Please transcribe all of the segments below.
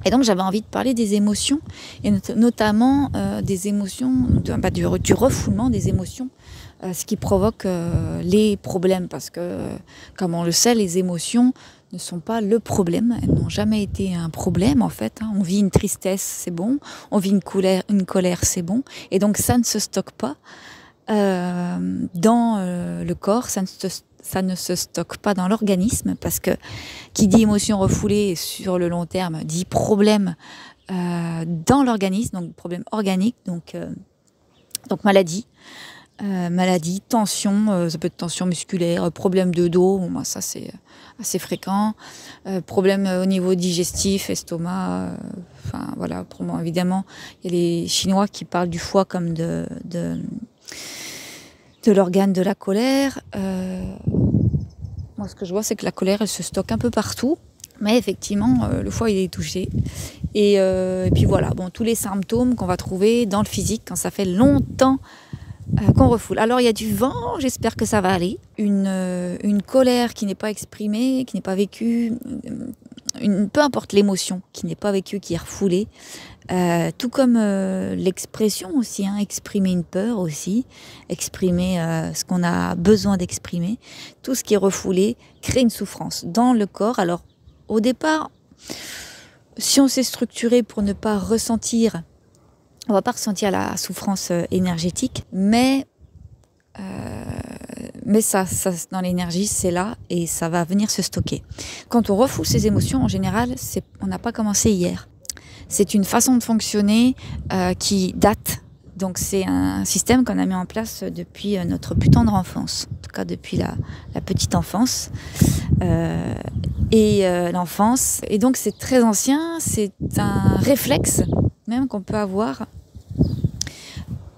Et donc j'avais envie de parler des émotions, et notamment des émotions, du refoulement des émotions, ce qui provoque les problèmes, parce que, comme on le sait, les émotions ne sont pas le problème, elles n'ont jamais été un problème en fait. On vit une tristesse, c'est bon, on vit une colère, c'est bon, et donc ça ne se stocke pas dans le corps, ça ne se stocke pas dans l'organisme, parce que qui dit émotion refoulée sur le long terme dit problème dans l'organisme, donc problème organique, donc maladie. Maladie, tension, ça peut être tension musculaire, problème de dos, bon, ça c'est assez fréquent, problème au niveau digestif, estomac, enfin voilà, évidemment, il y a les Chinois qui parlent du foie comme de l'organe de la colère. Moi ce que je vois, c'est que la colère, elle se stocke un peu partout, mais effectivement le foie il est touché. Et puis voilà, bon, tous les symptômes qu'on va trouver dans le physique quand ça fait longtemps qu'on refoule. Alors il y a du vent, j'espère que ça va aller. Une colère qui n'est pas exprimée, qui n'est pas vécue, peu importe l'émotion qui n'est pas vécue, qui est refoulée. Tout comme l'expression aussi, exprimer une peur aussi, exprimer ce qu'on a besoin d'exprimer. Tout ce qui est refoulé crée une souffrance dans le corps. Alors au départ, si on s'est structuré pour ne pas ressentir, on va pas ressentir la souffrance énergétique, mais ça dans l'énergie, c'est là et ça va venir se stocker. Quand on refoule ses émotions, en général, on n'a pas commencé hier. C'est une façon de fonctionner qui date. Donc c'est un système qu'on a mis en place depuis notre plus tendre enfance, en tout cas depuis la petite enfance et l'enfance. Et donc c'est très ancien, c'est un réflexe même qu'on peut avoir.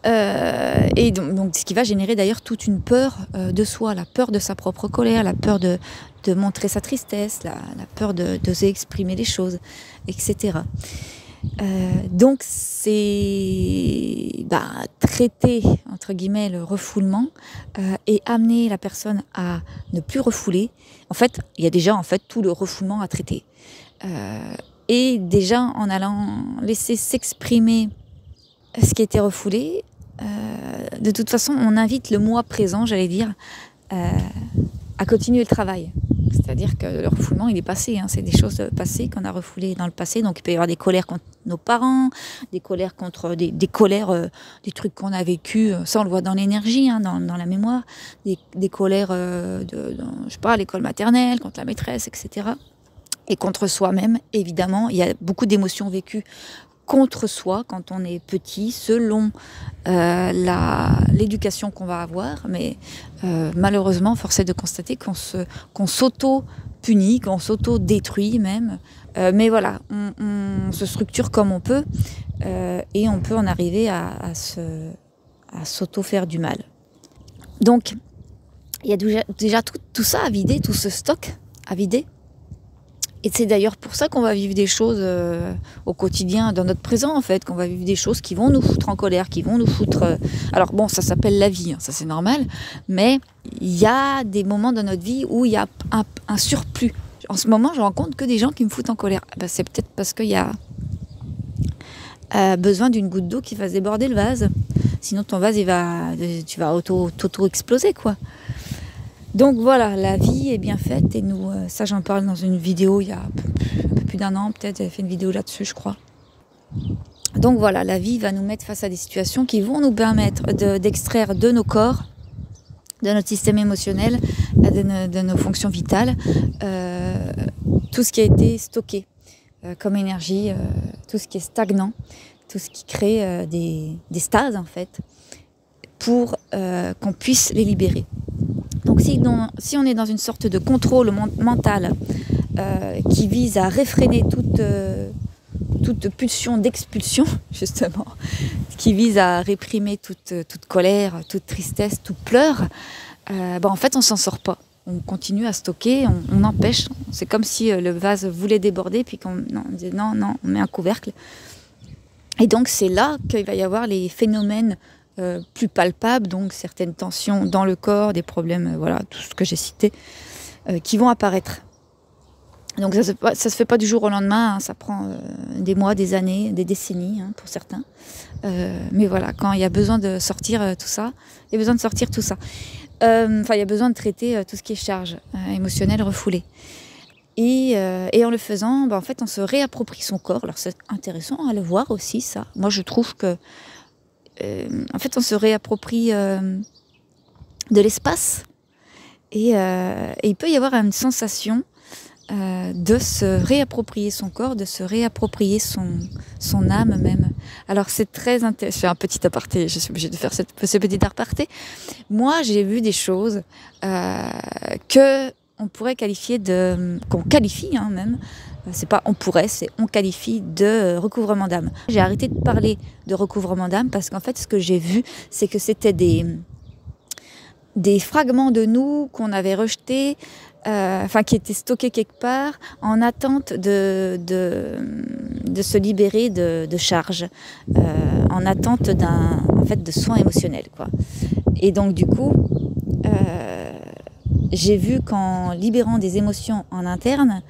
Et donc ce qui va générer d'ailleurs toute une peur de soi, la peur de sa propre colère, la peur de montrer sa tristesse, la peur d'oser exprimer les choses, etc. Donc c'est traiter entre guillemets le refoulement et amener la personne à ne plus refouler. En fait, il y a déjà tout le refoulement à traiter. Et déjà en allant laisser s'exprimer ce qui était refoulé, de toute façon, on invite le moi présent, j'allais dire, à continuer le travail. C'est-à-dire que le refoulement, il est passé. C'est des choses passées qu'on a refoulées dans le passé. Donc, il peut y avoir des colères contre nos parents, des colères contre des colères, des trucs qu'on a vécu. Ça, on le voit dans l'énergie, dans la mémoire. Des colères je sais pas, à l'école maternelle, contre la maîtresse, etc. Et contre soi-même, évidemment. Il y a beaucoup d'émotions vécues contre soi quand on est petit, selon l'éducation qu'on va avoir, mais malheureusement, force est de constater qu'on s'auto-punit, qu'on s'auto-détruit même. Mais voilà, on se structure comme on peut et on peut en arriver à s'auto-faire du mal. Donc, il y a déjà tout ça à vider, tout ce stock à vider. Et c'est d'ailleurs pour ça qu'on va vivre des choses au quotidien, dans notre présent en fait, qu'on va vivre des choses qui vont nous foutre en colère, qui vont nous foutre... Alors bon, ça s'appelle la vie, ça c'est normal, mais il y a des moments dans notre vie où il y a un surplus. En ce moment, je rencontre que des gens qui me foutent en colère. C'est peut-être parce qu'il y a besoin d'une goutte d'eau qui fasse déborder le vase. Sinon ton vase, tu vas auto-exploser quoi. Donc voilà, la vie est bien faite et nous, ça j'en parle dans une vidéo il y a un peu plus d'un an, peut-être j'avais fait une vidéo là-dessus je crois. Donc voilà, la vie va nous mettre face à des situations qui vont nous permettre d'extraire de nos corps, de notre système émotionnel, de nos fonctions vitales, tout ce qui a été stocké comme énergie, tout ce qui est stagnant, tout ce qui crée des stases en fait, pour qu'on puisse les libérer. Donc si on est dans une sorte de contrôle mental qui vise à réfréner toute pulsion d'expulsion, justement, qui vise à réprimer toute colère, toute tristesse, tout pleur, en fait on s'en sort pas. On continue à stocker, on empêche. C'est comme si le vase voulait déborder, puis on disait non, on met un couvercle. Et donc c'est là qu'il va y avoir les phénomènes plus palpables, donc certaines tensions dans le corps, des problèmes, voilà, tout ce que j'ai cité, qui vont apparaître. Donc ça se fait pas du jour au lendemain, hein, ça prend des mois, des années, des décennies pour certains. Mais voilà, quand il y a besoin de sortir tout ça, il y a besoin de sortir tout ça. Enfin, il y a besoin de traiter tout ce qui est charge émotionnelle refoulée. Et en le faisant, en fait, on se réapproprie son corps. Alors c'est intéressant à le voir aussi, ça. Moi, je trouve que, en fait, on se réapproprie de l'espace. Et il peut y avoir une sensation de se réapproprier son corps, de se réapproprier son âme même. Alors c'est très intéressant. Je fais un petit aparté, je suis obligée de faire ce petit aparté. Moi, j'ai vu des choses que on pourrait qualifier qu'on qualifie même. C'est pas on pourrait, c'est on qualifie de recouvrement d'âme. J'ai arrêté de parler de recouvrement d'âme parce qu'en fait, ce que j'ai vu, c'est que c'était des fragments de nous qu'on avait rejetés, qui étaient stockés quelque part en attente de se libérer de charges, en attente de soins émotionnels, quoi. Et donc du coup, j'ai vu qu'en libérant des émotions en interne,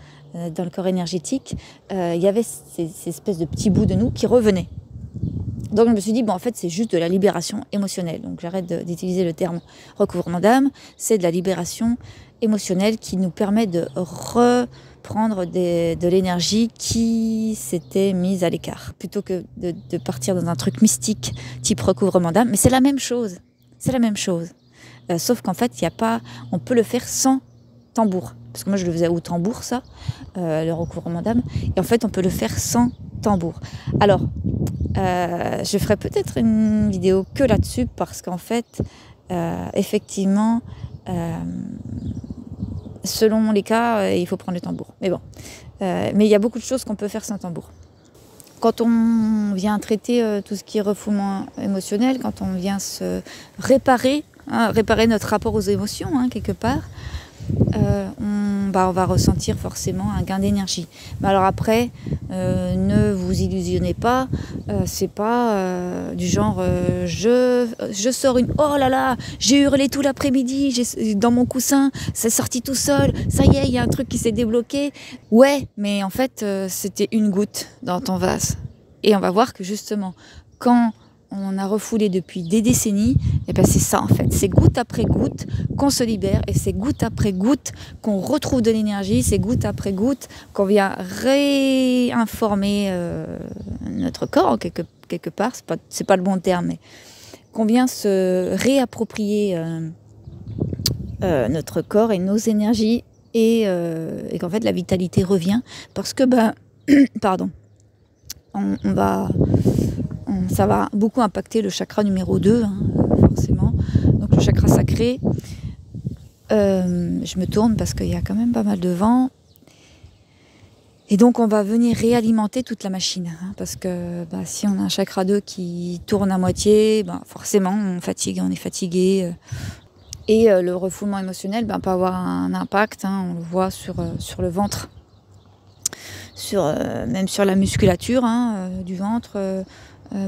dans le corps énergétique, il y avait ces espèces de petits bouts de nous qui revenaient. Donc je me suis dit, en fait, c'est juste de la libération émotionnelle. Donc j'arrête d'utiliser le terme recouvrement d'âme. C'est de la libération émotionnelle qui nous permet de reprendre de l'énergie qui s'était mise à l'écart. Plutôt que de partir dans un truc mystique type recouvrement d'âme. Mais c'est la même chose. C'est la même chose. Sauf qu'en fait, on peut le faire sans tambour. Parce que moi, je le faisais au tambour, ça, le recouvrement d'âme. Et en fait, on peut le faire sans tambour. Alors, je ferai peut-être une vidéo que là-dessus parce qu'en fait, effectivement, selon les cas, il faut prendre le tambour. Mais bon, mais il y a beaucoup de choses qu'on peut faire sans tambour. Quand on vient traiter tout ce qui est refoulement émotionnel, quand on vient se réparer, réparer notre rapport aux émotions, quelque part, on va ressentir forcément un gain d'énergie. Mais alors après, ne vous illusionnez pas, c'est pas du genre je sors une oh là là, j'ai hurlé tout l'après-midi dans mon coussin, c'est sorti tout seul, ça y est, il y a un truc qui s'est débloqué. Ouais, mais en fait, c'était une goutte dans ton vase. Et on va voir que justement, quand on a refoulé depuis des décennies, et c'est ça en fait, c'est goutte après goutte qu'on se libère et c'est goutte après goutte qu'on retrouve de l'énergie, c'est goutte après goutte qu'on vient réinformer notre corps quelque part, c'est pas le bon terme, mais qu'on vient se réapproprier notre corps et nos énergies et qu'en fait la vitalité revient parce que pardon, ça va beaucoup impacter le chakra numéro 2, forcément. Donc le chakra sacré, je me tourne parce qu'il y a quand même pas mal de vent. Et donc on va venir réalimenter toute la machine. Parce que si on a un chakra 2 qui tourne à moitié, forcément on est fatigué. Et le refoulement émotionnel peut avoir un impact, on le voit sur le ventre. Même sur la musculature du ventre.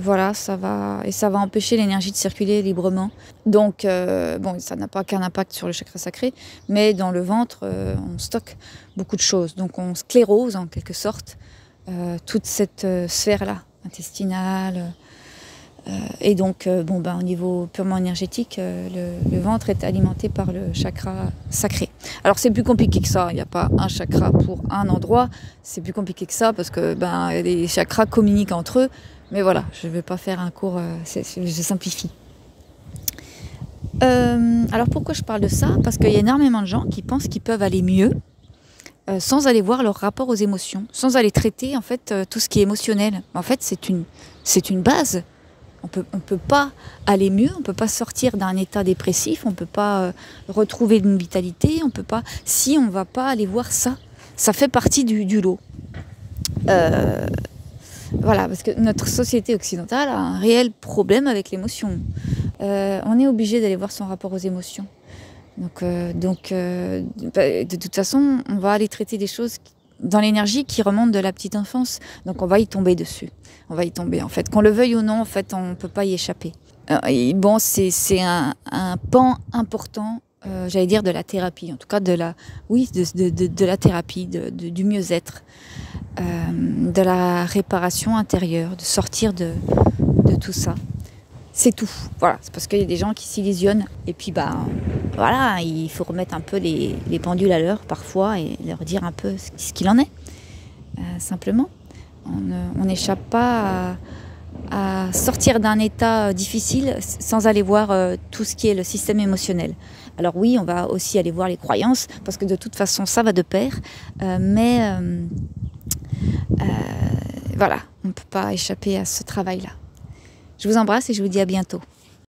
Voilà, ça va empêcher l'énergie de circuler librement. Donc, ça n'a pas qu'un impact sur le chakra sacré, mais dans le ventre, on stocke beaucoup de choses. Donc, on sclérose en quelque sorte toute cette sphère-là, intestinale. Et donc, au niveau purement énergétique, le ventre est alimenté par le chakra sacré. Alors, c'est plus compliqué que ça. Il n'y a pas un chakra pour un endroit. C'est plus compliqué que ça parce que les chakras communiquent entre eux. Mais voilà, je ne vais pas faire un cours, je simplifie. Alors pourquoi je parle de ça? Parce qu'il y a énormément de gens qui pensent qu'ils peuvent aller mieux sans aller voir leur rapport aux émotions, sans aller traiter en fait tout ce qui est émotionnel. En fait, c'est une base. On peut pas aller mieux, on peut pas sortir d'un état dépressif, on peut pas retrouver une vitalité, on peut pas si on va pas aller voir ça. Ça fait partie du lot. Voilà, parce que notre société occidentale a un réel problème avec l'émotion. On est obligé d'aller voir son rapport aux émotions. Donc, de toute façon, on va aller traiter des choses dans l'énergie qui remontent de la petite enfance. Donc, on va y tomber dessus. On va y tomber, en fait. Qu'on le veuille ou non, en fait, on ne peut pas y échapper. C'est un pan important j'allais dire de la thérapie, en tout cas de la thérapie, du mieux-être, de la réparation intérieure, de sortir de tout ça. C'est tout. Voilà, c'est parce qu'il y a des gens qui s'illusionnent et puis voilà, il faut remettre un peu les pendules à l'heure parfois et leur dire un peu ce qu'il en est. Simplement, on n'échappe pas à sortir d'un état difficile sans aller voir tout ce qui est le système émotionnel. Alors oui, on va aussi aller voir les croyances parce que de toute façon ça va de pair, mais voilà, on ne peut pas échapper à ce travail-là. Je vous embrasse et je vous dis à bientôt.